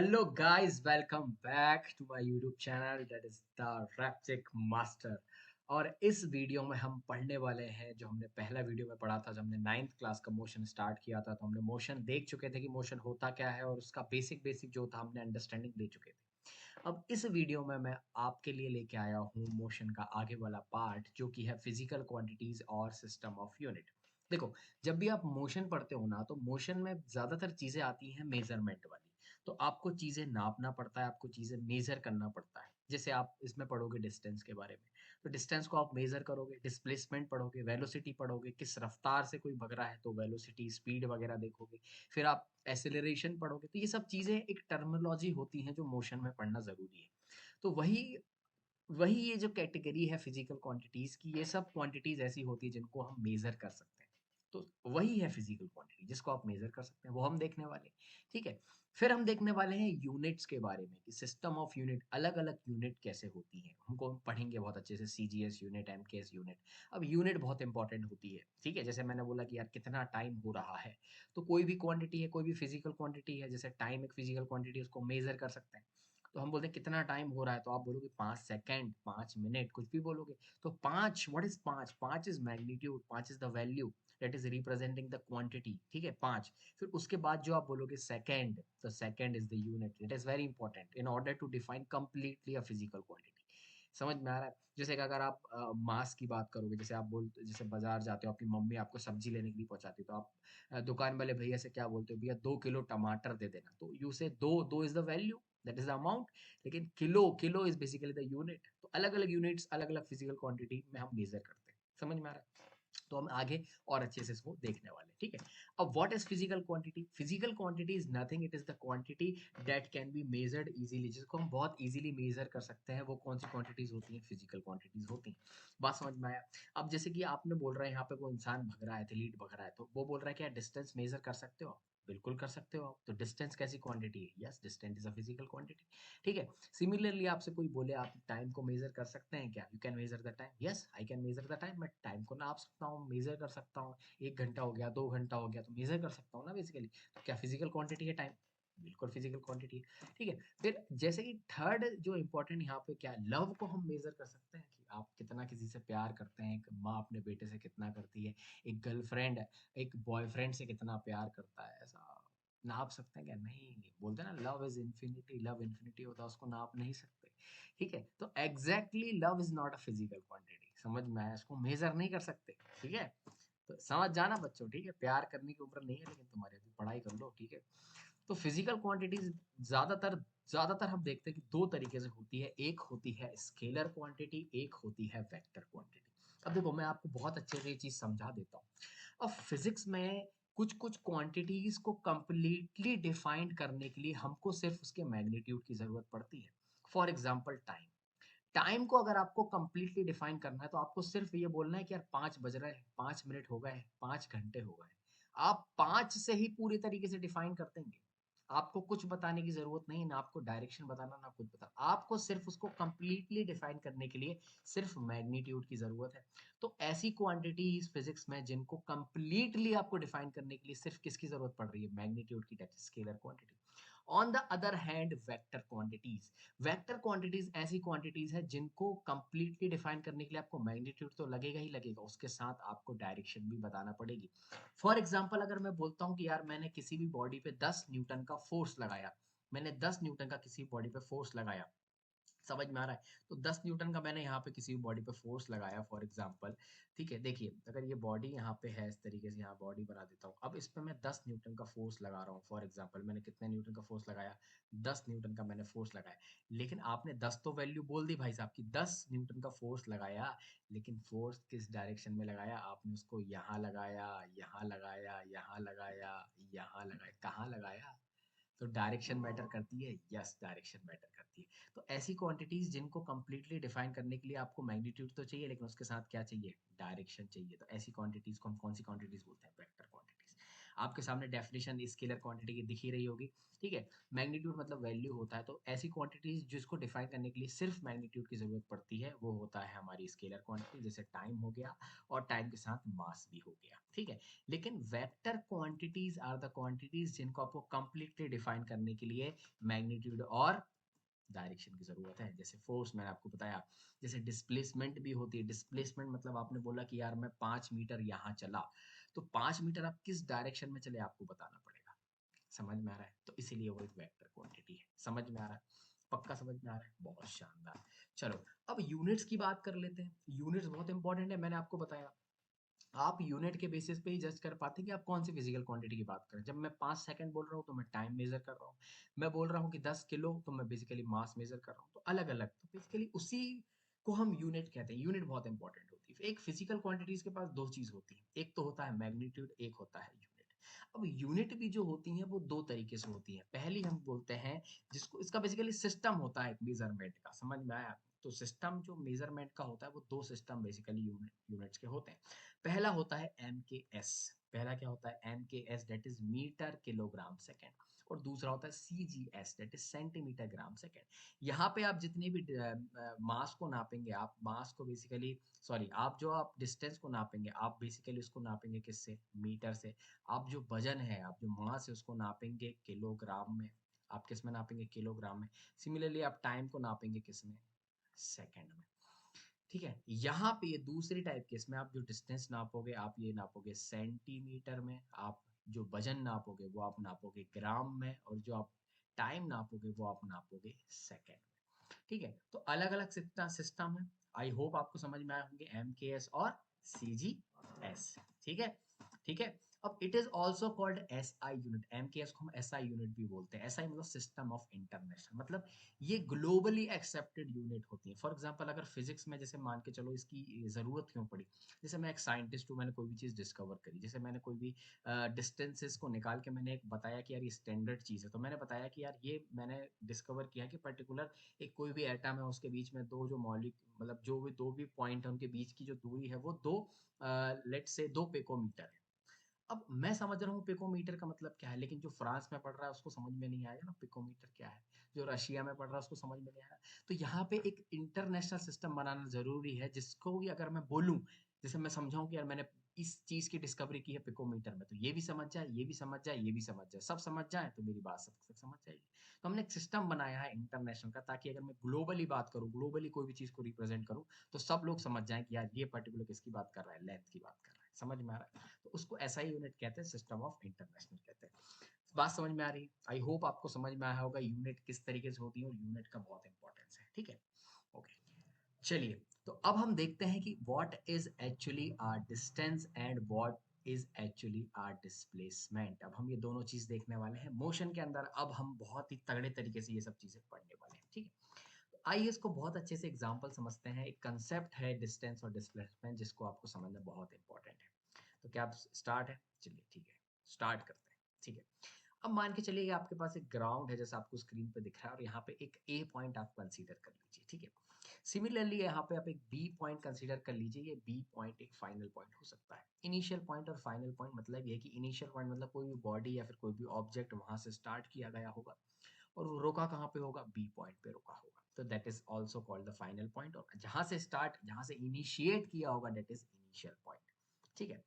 Hello guys, welcome back to my YouTube channel that is the Raptic Master। और इस video में हम पढ़ने वाले हैं जो हमने पहला वीडियो में पढ़ा था। जब हमने 9th क्लास का मोशन स्टार्ट किया था तो हमने मोशन देख चुके थे कि मोशन होता क्या है और उसका बेसिक बेसिक जो था हमने अंडरस्टैंडिंग ले चुके थे। अब इस वीडियो में मैं आपके लिए लेके आया हूँ मोशन का आगे वाला पार्ट जो कि है फिजिकल क्वांटिटीज और सिस्टम ऑफ यूनिट। देखो, जब भी आप मोशन पढ़ते हो ना तो मोशन में ज़्यादातर चीज़ें आती हैं मेजरमेंट वाली। तो आपको चीज़ें नापना पड़ता है, आपको चीज़ें मेज़र करना पड़ता है। जैसे आप इसमें पढ़ोगे डिस्टेंस के बारे में, तो डिस्टेंस को आप मेज़र करोगे, डिस्प्लेसमेंट पढ़ोगे, वेलोसिटी पढ़ोगे, किस रफ्तार से कोई भग रहा है तो वेलोसिटी, स्पीड वगैरह देखोगे। फिर आप एक्सेलरेशन पढ़ोगे, तो ये सब चीज़ें एक टर्मिनोलॉजी होती हैं जो मोशन में पढ़ना ज़रूरी है। तो वही वही ये जो कैटेगरी है फिजिकल क्वांटिटीज की, ये सब क्वांटिटीज ऐसी होती है जिनको हम मेजर कर सकते हैं। तो वही है फिजिकल क्वांटिटी जिसको आप मेजर कर सकते हैं, वो हम देखने वाले हैं। ठीक है। फिर हम देखने वाले हैं यूनिट्स के बारे में कि सिस्टम ऑफ यूनिट, अलग अलग यूनिट कैसे होती हैं, हमको हम पढ़ेंगे बहुत अच्छे से। CGS unit, MKS unit. अब यूनिट बहुत इंपॉर्टेंट होती है। ठीक है, जैसे मैंने बोला कि यार कितना टाइम हो रहा है, तो कोई भी क्वांटिटी है, कोई भी फिजिकल क्वांटिटी है, जैसे टाइम एक फिजिकल क्वांटिटी है, उसको मेजर कर सकते हैं। तो हम बोलते हैं कितना टाइम हो रहा है, तो आप बोलोगे 5 सेकेंड, 5 मिनट, कुछ भी बोलोगे। तो पाँच, व्हाट इज पाँच? पाँच इज मैग्नीट्यूड, पाँच is the value that is representing the quantity. ठीक है, पाँच। फिर उसके बाद जो आप बोलोगे सेकेंड, तो second is the unit. It is very important in order to define completely a physical quantity. समझ में आ रहा है? जैसे कि अगर आप मास की बात करोगे, जैसे आप जैसे बाजार जाते हो, आपकी मम्मी आपको सब्जी लेने के लिए पहुंचाती है, तो आप दुकान वाले भैया से क्या बोलते हो? भैया 2 किलो टमाटर दे देना। तो यू से दो, दो is the value, that is the amount. लेकिन kilo, kilo is basically the unit. तो अलग अलग यूनिट्स अलग अलग फिजिकल क्वांटिटी में हम मेजर करते हैं। समझ में आ रहा है? तो हम आगे और अच्छे से इसको देखने वाले हैं। ठीक है। अब what is physical quantity? Physical quantity is nothing, it is the quantity that can be measured easily. जिसको हम बहुत इजीली मेजर कर सकते हैं, वो कौन सी क्वांटिटीज होती हैं? फिजिकल क्वांटिटीज होती हैं। बात समझ में आया? अब जैसे कि आपने बोल रहे हैं यहाँ पे कोई इंसान भग रहा है, एथलीट भग रहा है, तो वो बोल रहा है कि डिस्टेंस मेजर कर सकते हो? बिल्कुल कर सकते हो आप। तो डिस्टेंस कैसी क्वांटिटी है? Yes, distance is a physical quantity. ठीक है। सिमिलरली आपसे कोई बोले आप टाइम को मेजर कर सकते हैं क्या? You can measure the time. Yes, I can measure the time. मैं टाइम को नाप सकता हूँ, मेजर कर सकता हूँ। 1 घंटा हो गया, 2 घंटा हो गया, तो मेजर कर सकता हूँ ना बेसिकली। तो क्या फिजिकल क्वांटिटी है टाइम? बिल्कुल फिजिकल क्वांटिटी है। ठीक है। फिर जैसे कि थर्ड जो इम्पोर्टेंट यहाँ पे क्या है, लव को हम मेजर कर सकते हैं कि आप कितना किसी से प्यार करते हैं। एक माँ अपने बेटे से कितना करती है, एक गर्लफ्रेंड एक बॉयफ्रेंड से कितना प्यार करता है, ऐसा नाप सकते हैं क्या? नहीं। बोलते हैं ना, love is infinity, love infinity होता है, उसको नाप नहीं सकते। ठीक है। तो exactly love is not a physical quantity. समझ में आया? इसको मेजर नहीं कर सकते। ठीक है। तो समझ जाना बच्चों। ठीक है, प्यार करने की उम्र नहीं है, लेकिन तुम्हारी अभी पढ़ाई कर लो। ठीक है। तो फिजिकल क्वांटिटीज ज्यादातर ज्यादातर हम देखते हैं कि दो तरीके से होती है। एक होती है स्केलर क्वांटिटी, एक होती है वेक्टर क्वांटिटी। अब देखो, मैं आपको बहुत अच्छे से ये चीज समझा देता हूँ। अब फिजिक्स में कुछ कुछ क्वांटिटीज को कंप्लीटली डिफाइन करने के लिए हमको सिर्फ उसके मैग्नीट्यूड की जरूरत पड़ती है। For example time. टाइम को अगर आपको कंप्लीटली डिफाइन करना है तो आपको सिर्फ ये बोलना है कि यार 5 बज रहे हैं, 5 मिनट हो गए, 5 घंटे हो गए। आप 5 से ही पूरी तरीके से डिफाइन कर देंगे। आपको कुछ बताने की जरूरत नहीं, ना आपको डायरेक्शन बताना, ना कुछ बताना। आपको सिर्फ उसको कंप्लीटली डिफाइन करने के लिए सिर्फ मैग्नीट्यूड की जरूरत है। तो ऐसी क्वांटिटीज फिजिक्स में जिनको कंप्लीटली आपको डिफाइन करने के लिए सिर्फ किसकी जरूरत पड़ रही है? मैग्नीट्यूड की, that is scalar quantity. On the other hand vector quantities. Vector quantities ऐसी क्वांटिटीज है जिनको कंप्लीटली डिफाइन करने के लिए आपको मैग्नीट्यूड तो लगेगा ही लगेगा, उसके साथ आपको डायरेक्शन भी बताना पड़ेगी। फॉर एग्जाम्पल, अगर मैं बोलता हूँ कि यार मैंने किसी भी बॉडी पे 10 न्यूटन का फोर्स लगाया, मैंने 10 न्यूटन का किसी बॉडी पे फोर्स लगाया, समझ में आ रहा है? तो 10 न्यूटन का मैंने यहाँ पे किसी भी बॉडी पे फोर्स लगाया फॉर एग्जांपल। ठीक है, देखिए अगर ये बॉडी यहाँ पे है, इस तरीके से यहाँ बॉडी बना देता हूँ। अब इस पे मैं 10 न्यूटन का फोर्स लगा रहा हूँ फॉर एग्जांपल। मैंने कितने न्यूटन का फोर्स लगाया? 10 न्यूटन का मैंने फोर्स लगाया। लेकिन आपने 10 तो वैल्यू बोल दी भाई साहब की 10 न्यूटन का फोर्स लगाया, लेकिन फोर्स किस डायरेक्शन में लगाया? आपने उसको यहाँ लगाया, यहाँ लगाया, यहाँ लगाया, यहाँ लगाया, कहाँ लगाया? तो डायरेक्शन मैटर करती है। यस, डायरेक्शन मैटर करती है। तो ऐसी क्वांटिटीज जिनको कंप्लीटली डिफाइन करने के लिए आपको मैग्नीट्यूड तो चाहिए, लेकिन उसके साथ क्या चाहिए? डायरेक्शन चाहिए। तो ऐसी क्वांटिटीज को हम कौन सी क्वांटिटीज बोलते हैं? Vector quantities. आपके सामने डेफिनेशन स्केलर क्वांटिटी की दिख ही रही होगी, ठीक है। मैग्नीट्यूड मतलब वैल्यू होता है, तो ऐसी क्वांटिटीज जिसको डिफाइन करने के लिए सिर्फ मैग्नीट्यूड की जरूरत पड़ती है वो होता है हमारी स्केलर क्वांटिटी, जैसे टाइम हो गया और टाइम के साथ मास भी हो गया, ठीक है। लेकिन vector quantities are the quantities जिनको आपको कंप्लीटली डिफाइन करने के लिए मैग्नीट्यूड और डायरेक्शन की जरूरत है। जैसे फोर्स मैंने आपको बताया, जैसे डिस्प्लेसमेंट भी होती है। डिस्प्लेसमेंट मतलब आपने बोला कि यार मैं 5 मीटर यहाँ चला, तो 5 मीटर आप किस डायरेक्शन में चले आपको बताना पड़ेगा। समझ में आ रहा है? तो इसीलिए वो एक वेक्टर क्वांटिटी है। समझ में आ रहा है? पक्का समझ में आ रहा है? बहुत शानदार। चलो अब यूनिट्स की बात कर लेते हैं। यूनिट्स बहुत इंपॉर्टेंट है, मैंने आपको बताया। आप यूनिट के बेसिस पे ही जज कर पाते हैं कि आप कौन सी फिजिकल क्वांटिटी की बात करें। जब मैं 5 सेकंड बोल रहा हूँ तो मैं टाइम मेजर कर रहा हूँ, मैं बोल रहा हूँ कि 10 किलो तो मैं बेसिकली मास मेजर कर रहा हूँ, तो अलग अलग, तो बेसिकली उसी को हम यूनिट कहते हैं। यूनिट बहुत इंपॉर्टेंट होती है। एक फिजिकल क्वांटिटीज के पास दो चीज होती है, एक तो होता है मैग्नीट्यूड, एक होता है यूनिट। अब यूनिट भी जो होती है वो दो तरीके से होती है। पहली हम बोलते हैं जिसको, इसका बेसिकली सिस्टम होता है एक मेजरमेंट का, समझ में आया? तो सिस्टम जो मेजरमेंट का होता है वो दो सिस्टम बेसिकली यूनिट्स के होते हैं। पहला होता है एम के एस। पहला क्या होता है? M K S, that is metre kilogram second. और दूसरा होता है C G S, that is centimetre gram second. यहाँ पे आप जितने भी मास को नापेंगे, आप मास को बेसिकली, सॉरी, आप जो आप डिस्टेंस को नापेंगे, आप बेसिकली उसको नापेंगे किससे? मीटर से। आप जो वजन है, आप जो मास है उसको नापेंगे किलोग्राम में। आप किस में नापेंगे? किलोग्राम में। सिमिलरली आप टाइम को नापेंगे किस में? सेकेंड में। ठीक है। यहाँ पे ये दूसरी टाइप के, इसमें आप जो डिस्टेंस नापोगे आप ये नापोगे सेंटीमीटर में, आप जो वजन नापोगे वो आप नापोगे ग्राम में, और जो आप टाइम नापोगे वो आप नापोगे सेकेंड में। ठीक है। तो अलग अलग सिस्टम है। आई होप आपको समझ में आए होंगे एम के एस और सी जी एस। ठीक है। ठीक है। अब it is also called S I unit. M K S को हम एस आई यूनिट भी बोलते हैं। एस आई मतलब सिस्टम ऑफ इंटरनेशनल, मतलब ये ग्लोबली एक्सेप्टेड यूनिट होती है। फॉर एग्जांपल अगर फिजिक्स में, जैसे मान के चलो इसकी ज़रूरत क्यों पड़ी, जैसे मैं एक साइंटिस्ट हूँ, मैंने कोई भी चीज़ डिस्कवर करी, जैसे मैंने कोई भी डिस्टेंसेस को निकाल के मैंने एक बताया कि यार ये स्टैंडर्ड चीज़ है, तो मैंने बताया कि यार ये मैंने डिस्कवर किया कि पर्टिकुलर एक कोई भी एटम है उसके बीच में दो जो मौलिक, मतलब जो भी दो भी पॉइंट है उनके बीच की जो दूरी है वो दो, लेट से 2 पिकोमीटर है। अब मैं समझ रहा हूँ पिकोमीटर का मतलब क्या है, लेकिन जो फ्रांस में पढ़ रहा है उसको समझ में नहीं आएगा ना पिकोमीटर क्या है। जो रशिया में पढ़ रहा है उसको समझ में नहीं आएगा। तो यहाँ पे एक इंटरनेशनल सिस्टम बनाना जरूरी है, जिसको भी अगर मैं बोलूँ, जैसे मैं समझाऊं कि यार मैंने इस चीज की डिस्कवरी की है पिकोमीटर में, तो ये भी समझ जाए, ये भी समझ जाए, ये भी समझ जाए, सब समझ जाए तो मेरी बात सब सब समझ जाएगी। तो हमने एक सिस्टम बनाया है इंटरनेशनल का, ताकि अगर मैं ग्लोबली बात करूँ, ग्लोबली कोई भी चीज को रिप्रेजेंट करूँ, तो सब लोग समझ जाएं कि यार ये पर्टिकुलर किसकी बात कर रहा है, लेंथ की बात कर रहा है। समझ में आ रहा है? तो उसको ऐसा ही यूनिट कहते हैं, सिस्टम ऑफ इंटरनेशनल कहते हैं। बात समझ में आ रही है? आई होप आपको समझ में आया होगा यूनिट किस तरीके से होती है और यूनिट का बहुत इंपॉर्टेंस है। ठीक है। ओके। चलिए, तो अब हम देखते हैं कि what is actually are distance and what is actually are displacement. अब हम ये दोनों चीज देखने वाले हैं मोशन के अंदर। अब हम बहुत ही तगड़े तरीके से ये सब चीजें पढ़ने वाले हैं। ठीक है। तो आइए इसको बहुत अच्छे से एग्जांपल समझते हैं। एक कंसेप्ट है डिस्टेंस और डिस्प्लेसमेंट, जिसको आपको समझना बहुत इंपॉर्टेंट है। तो क्या आप स्टार्ट है? चलिए ठीक है, स्टार्ट करते हैं। ठीक है। अब मान के चलिए आपके पास एक ग्राउंड है, जैसा आपको स्क्रीन पे दिख रहा है, और यहाँ पे एक ए पॉइंट आप कंसीडर कर लीजिए। ठीक है। सिमिलरली यहाँ पे आप एक बी पॉइंट कंसीडर कर लीजिए। ये बी पॉइंट एक फाइनल पॉइंट हो सकता है। इनिशियल पॉइंट और फाइनल पॉइंट मतलब ये है कि इनिशियल पॉइंट मतलब कोई भी बॉडी या फिर कोई भी ऑब्जेक्ट वहां से स्टार्ट किया गया होगा, और वो रोका कहाँ पे होगा? बी पॉइंट पे रोका होगा। तो that is also called the final point. और जहां से स्टार्ट, जहां से इनिशिएट किया होगा, दैट इज इनिशियल पॉइंट। ठीक है।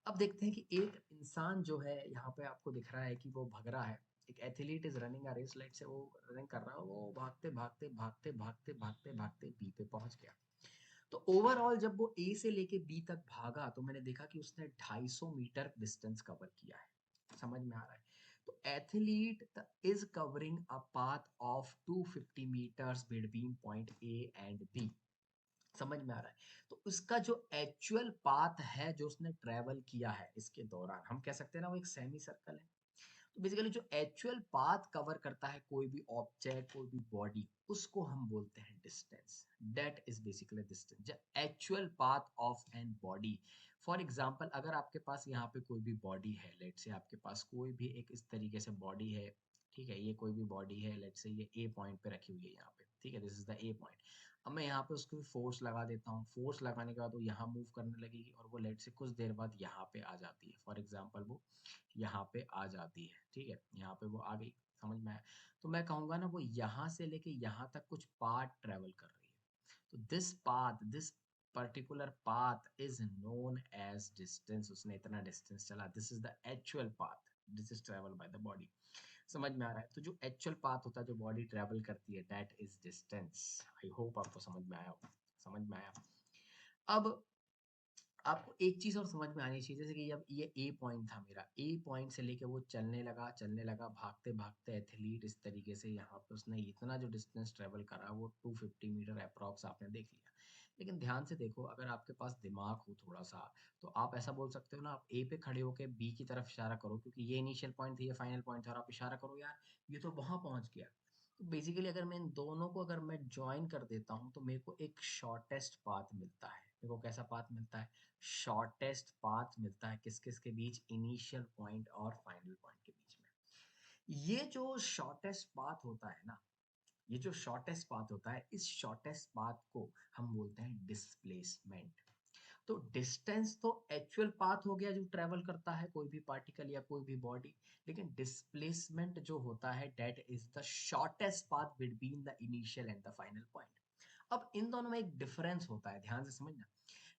अब देखते हैं कि एक इंसान जो है, यहाँ पे आपको दिख रहा है कि वो भग रहा है। एक athlete is running a race, light से वो रनिंग कर रहा है, वो भागते भागते भागते भागते भागते भागते बी पे पहुंच गया। तो ओवरऑल जब वो ए से लेके बी तक भागा, तो मैंने देखा कि उसने 250 मीटर डिस्टेंस कवर किया है। समझ में आ रहा है? तो athlete is covering a path of 250 metres between point A and B. समझ में आ रहा है? तो उसका जो एक्चुअल पाथ है जो उसने ट्रेवल किया है इसके दौरान, हम कह सकते हैं ना वो एक सेमी सर्कल है। तो बेसिकली जो एक्चुअल पाथ कवर करता है कोई भी ऑब्जेक्ट, कोई भी बॉडी, उसको हम बोलते हैं distance. That is basically distance, the actual path of an body. For example अगर आपके पास यहाँ पे कोई भी बॉडी है, लेट से आपके पास कोई भी एक इस तरीके से बॉडी है। ठीक है। ये कोई भी बॉडी है, लेट से ये ए पॉइंट पे रखी हुई है यहाँ पे। ठीक है, this is the A point. अब मैं यहाँ पे उसको फोर्स लगा देता हूँ, फोर्स लगाने के बाद वो यहाँ मूव करने लगेगी और वो लेट से कुछ देर बाद यहाँ पे आ जाती है। फॉर एग्जाम्पल वो यहाँ पे आ जाती है, ठीक है, यहाँ पे वो आ गई, समझ में आया। तो मैं कहूँगा ना वो यहाँ से लेके यहाँ तक कुछ पाथ ट्रेवल कर रही है। तो this particular path is known as distance. उसने इतना डिस्टेंस चला, this is the actual path, this is travel by the body. समझ में आ रहा है। तो जो एक्चुअल पाथ होता है जो बॉडी ट्रेवल करती है, that is distance. I hope आपको समझ में आया हो, समझ में आया। अब आपको एक चीज और समझ में आनी चाहिए, जैसे कि जब ये ए पॉइंट था मेरा, ए पॉइंट से लेके वो चलने लगा भागते भागते एथलीट इस तरीके से, यहाँ पे उसने इतना जो डिस्टेंस ट्रेवल करा वो 250 मीटर अप्रॉक्स आपने देख लिया। लेकिन ध्यान से देखो, अगर आपके पास दिमाग हो थोड़ा सा, तो आप ऐसा बोल सकते हो ना, आप ए पे खड़े होकर बी की तरफ इशारा करो, क्योंकि ये इनिशियल पॉइंट था, ये फाइनल पॉइंट था, और आप इशारा करो यार ये तो वहां पहुंच गया। तो बेसिकली अगर मैं इन दोनों को अगर मैं ज्वाइन कर देता हूँ तो मेरे को एक शॉर्टेस्ट पाथ मिलता है। मेरे को कैसा पाथ मिलता है? शॉर्टेस्ट पाथ मिलता है। किस किस के बीच? इनिशियल पॉइंट और फाइनल पॉइंट के बीच में। ये जो शॉर्टेस्ट पाथ होता है ना, ये जो शॉर्टेस्ट पाथ होता है, इस शॉर्टेस्ट पाथ को हम बोलते हैं डिस्प्लेसमेंट। तो डिस्टेंस तो एक्चुअल पाथ हो गया जो ट्रेवल करता है कोई भी पार्टिकल या कोई भी बॉडी, लेकिन डिस्प्लेसमेंट जो होता है that is the shortest path between the initial and the final point. अब इन दोनों में एक डिफरेंस होता है, ध्यान से समझना।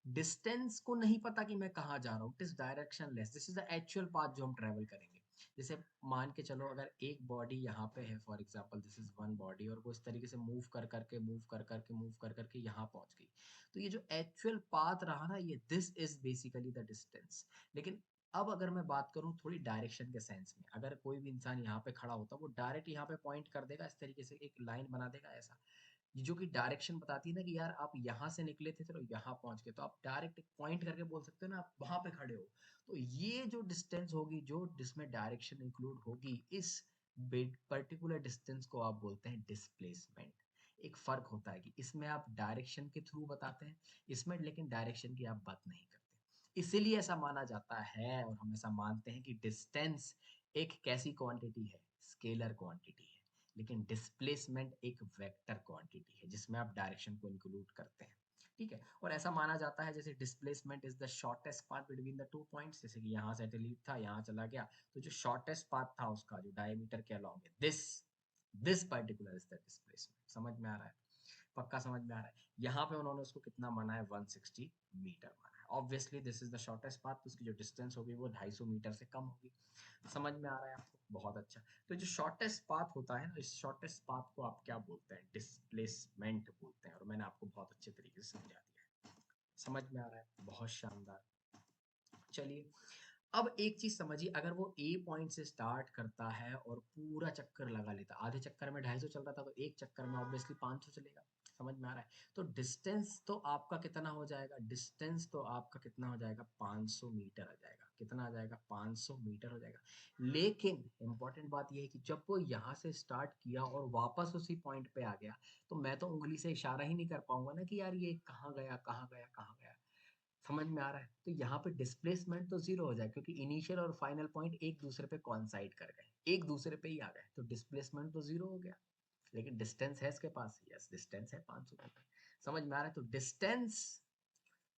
डिस्टेंस को नहीं पता कि मैं कहाँ जा रहा हूँ, it is direction less, this is the actual path जो हम ट्रेवल करेंगे। जैसे मान के चलो अगर एक बॉडी यहाँ पे है, for example this is one body, और वो इस तरीके से मूव कर करके यहाँ पहुंच गई। तो ये जो एक्चुअल पाथ रहा ना, ये this is basically the distance. लेकिन अब अगर मैं बात करूँ थोड़ी डायरेक्शन के सेंस में, अगर कोई भी इंसान यहाँ पे खड़ा होता, वो डायरेक्ट यहाँ पे पॉइंट कर देगा, इस तरीके से एक लाइन बना देगा ऐसा, ये जो कि डायरेक्शन बताती है ना कि यार आप यहाँ से निकले थे, चलो यहाँ पहुंच गए, तो आप डायरेक्ट पॉइंट करके बोल सकते हो ना आप वहां पे खड़े हो। तो ये जो डिस्टेंस होगी, जो जिसमें डायरेक्शन इंक्लूड होगी, इस पर्टिकुलर डिस्टेंस को आप बोलते हैं डिस्प्लेसमेंट। एक फर्क होता है कि इसमें आप डायरेक्शन के थ्रू बताते हैं, इसमें लेकिन डायरेक्शन की आप बात नहीं करते। इसीलिए ऐसा माना जाता है और हम ऐसा मानते हैं कि डिस्टेंस एक कैसी क्वांटिटी है? स्केलर क्वांटिटी है। लेकिन डिस्प्लेसमेंट एक वेक्टर क्वांटिटी है जिसमें आप डायरेक्शन को इंक्लूड करते हैं, ठीक है। और ऐसा माना जाता है जैसे displacement is the shortest path between the two points, जैसे कि यहाँ सैटेलाइट था, यहाँ चला गया, तो जो शॉर्टेस्ट पाथ था उसका जो डायमीटर के अलॉन्ग है, this particular is the displacement. समझ में आ रहा है? पक्का समझ में आ रहा है? यहाँ पे उन्होंने उसको कितना माना है? 160 मीटर माना है। Obviously this is the shortest path, तो उसकी जो डिस्टेंस होगी वो 250 मीटर से कम होगी। समझ में आ रहा है आपको? बहुत अच्छा। तो जो शॉर्टेस्ट पाथ होता है ना, इस शॉर्टेस्ट पाथ को आप क्या बोलते हैं? डिस्प्लेसमेंट बोलते हैं, और मैंने आपको बहुत अच्छे तरीके से समझा दिया है। समझ में आ रहा है? बहुत शानदार। चलिए, अब एक चीज समझिए, अगर वो ए पॉइंट से स्टार्ट करता है और पूरा चक्कर लगा लेता, आधे चक्कर में 250 चल रहा था, तो एक चक्कर में ऑब्वियसली 500 चलेगा। समझ में आ रहा है? तो डिस्टेंस तो आपका कितना हो जाएगा? डिस्टेंस तो आपका कितना हो जाएगा? 500 मीटर आ जाएगा। कितना आ जाएगा? 500 मीटर हो जाएगा। लेकिन इंपॉर्टेंट बात यह है कि जब वो यहाँ से स्टार्ट किया और वापस उसी पॉइंट पे आ गया, तो मैं तो उंगली से इशारा ही नहीं कर पाऊंगा ना कि यार ये कहाँ गया, कहाँ गया, कहाँ गया। समझ में आ रहा है? तो यहाँ पे डिस्प्लेसमेंट तो जीरो हो जाए, क्योंकि इनिशियल और फाइनल पॉइंट एक दूसरे पे कॉन्साइड कर गए, एक दूसरे पे ही आ गए, तो डिस्प्लेसमेंट तो जीरो हो गया। लेकिन डिस्टेंस है इसके पास, यस डिस्टेंस है 500 मीटर। समझ में आ रहा है? तो डिस्टेंस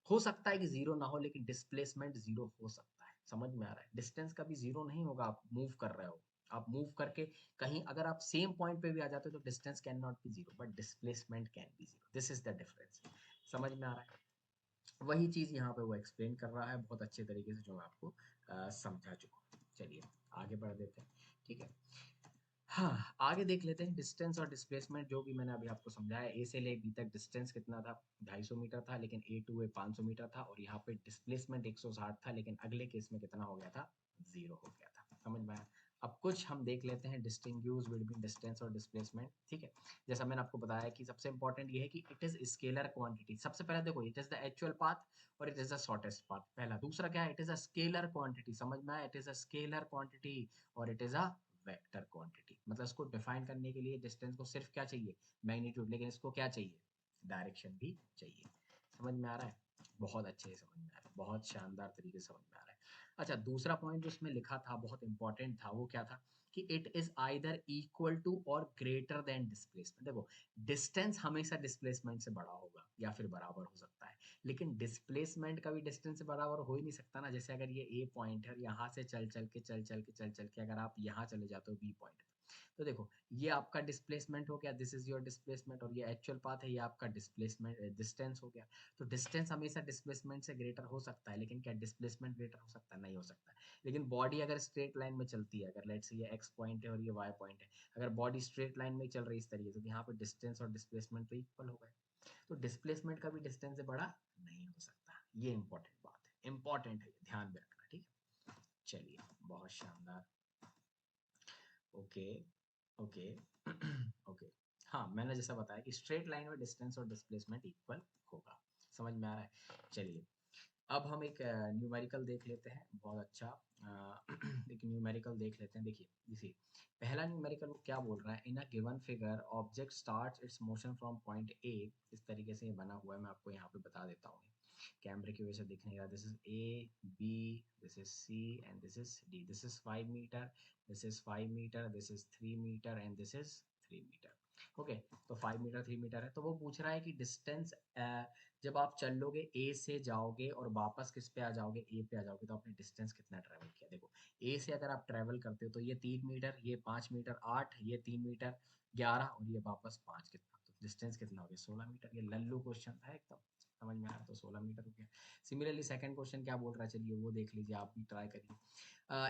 हो सकता है कि जीरो ना हो, लेकिन डिस्प्लेसमेंट जीरो हो सकता है। समझ में आ रहा है? डिस्टेंस कभी जीरो नहीं होगा। आप मूव कर रहे हो, आप मूव करके कहीं अगर आप सेम पॉइंट पे भी आ जाते हो तो distance can not be zero, but displacement can be zero. This is the difference. समझ में आ रहा है? वही चीज यहाँ पे वो एक्सप्लेन कर रहा है बहुत अच्छे तरीके से, जो मैं आपको समझा चुका हूँ। चलिए आगे बढ़ देते हैं, ठीक है। हाँ, आगे देख लेते हैं डिस्टेंस और डिस्प्लेसमेंट। जो भी मैंने अभी आपको समझाया, ए से ले बी तक डिस्टेंस कितना था? 250 मीटर था, लेकिन ए टू ए 500 मीटर था, और यहाँ पे डिस्प्लेसमेंट 160 था, लेकिन अगले केस में कितना हो गया था? जीरो हो गया था। समझ में आया? अब कुछ हम देख लेते हैं डिस्टिंग्विश बिटवीन डिस्टेंस और डिस्प्लेसमेंट, ठीक है। जैसा मैंने आपको बताया कि सबसे इंपॉर्टेंट ये है कि इट इज स्केलर क्वांटिटी। सबसे पहले देखो, it is the actual path और it is the shortest path, पहला। दूसरा क्या है? It is a scalar quantity. समझ में आया? It is a scalar quantity और it is a vector quantity. मतलब इसको डिफाइन करने के लिए डिस्टेंस को सिर्फ क्या चाहिए? मैग्नीट्यूड, लेकिन इसको क्या चाहिए? डायरेक्शन भी चाहिए। समझ में आ रहा है? बहुत अच्छे से समझ में आ रहा है, बहुत शानदार तरीके से समझ में आ रहा है। अच्छा, दूसरा पॉइंट जो उसमें लिखा था बहुत इंपॉर्टेंट था, वो क्या था? कि it is either equal to और ग्रेटर देन डिस्प्लेसमेंट। देखो डिस्टेंस हमेशा डिस्प्लेसमेंट से बड़ा होगा या फिर बराबर हो सकता है, लेकिन डिस्प्लेसमेंट का भी डिस्टेंस से बराबर हो ही नहीं सकता ना। जैसे अगर ये ए पॉइंट है और यहाँ से चल चल के अगर आप यहाँ चले जाते हो बी पॉइंट, तो देखो ये आपका डिस्प्लेसमेंट हो गया, दिस इज योर डिस्प्लेसमेंट, और ये एक्चुअल पाथ है, ये आपका डिस्प्लेसमेंट डिस्टेंस हो गया। तो डिस्टेंस हमेशा डिस्प्लेसमेंट से ग्रेटर हो सकता है, लेकिन क्या डिस्प्लेसमेंट ग्रेटर हो सकता है? नहीं हो सकता है। लेकिन बॉडी अगर स्ट्रेट लाइन में चलती है, अगर लेट्स से ये एक्स पॉइंट है और ये वाई पॉइंट है, अगर बॉडी स्ट्रेट लाइन में चल रही है इस तरीके से, तो यहाँ पे डिस्टेंस और डिस्प्लेसमेंट तो इक्वल हो गए। तो डिस्प्लेसमेंट का भी डिस्टेंस से बड़ा नहीं हो सकता। ये इंपॉर्टेंट बात है, इंपॉर्टेंट है, ध्यान में रखना, ठीक है। चलिए, बहुत शानदार। Okay okay okay. हाँ, मैंने जैसा बताया कि स्ट्रेट लाइन में डिस्टेंस और डिस्प्लेसमेंट इक्वल होगा। समझ में आ रहा है? चलिए, अब हम एक न्यूमेरिकल देख लेते हैं, बहुत अच्छा। एक न्यूमेरिकल देख लेते हैं। देखिए देखिए, पहला न्यूमेरिकल वो क्या बोल रहा है, in a given figure object starts its motion from point A. इस तरीके से ये बना हुआ है, मैं आपको यहाँ पे बता देता हूँ। कैमरे की वजह से दिख नहीं रहा। This is A B, this is C and this is D. This is 5 metre, this is 5 metre, this is 3 metre and this is 3 metre. Okay, तो 5 मीटर 3 मीटर है। तो वो पूछ रहा है कि डिस्टेंस जब आप चलोगे ए से जाओगे और वापस किस पे आ जाओगे, ए पे आ जाओगे, तो आपने डिस्टेंस कितना ट्रेवल किया। देखो ए से अगर आप ट्रेवल करते हो तो ये 3 मीटर, ये 5 मीटर 8, ये 3 मीटर 11, और ये वापस 5, कितना, तो डिस्टेंस कितना हो गया? 16 मीटर। ये लल्लू क्वेश्चन था एकदम, समझ में आया? तो 16 मीटर हो गया। सिमिलरली सेकंड क्वेश्चन क्या बोल रहा है, चलिए वो देख लीजिए, आप भी ट्राई करिए।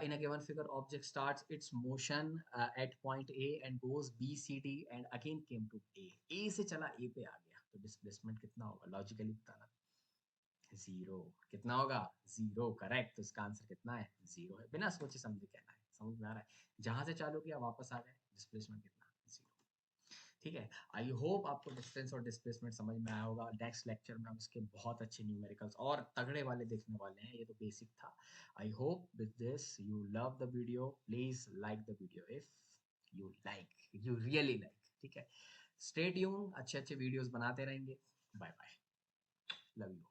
In a given figure, object starts its motion at point A and goes B, C, D and again came to A. A से चला A पे आ गया, तो डिस्प्लेसमेंट कितना होगा? लॉजिकली बताना। जीरो। कितना होगा? Zero, correct. तो इसका आंसर कितना है? जीरो है। बिना सोचे समझे कहना है, समझ में आ रहा है? जहां से चालू किया वापस आ गए, डिस्प्लेसमेंट कितना? जीरो। ठीक है। आई होप आपको डिस्टेंस और डिस्प्लेसमेंट समझ में आया होगा। नेक्स्ट लेक्चर में हम इसके बहुत अच्छे न्यूमेरिकल्स और तगड़े वाले देखने वाले हैं। ये तो बेसिक था। I hope with this you love the video. Please like the video if you like, you really like. ठीक है। स्टे ट्यून, अच्छे अच्छे वीडियोस बनाते रहेंगे। Bye bye, love you.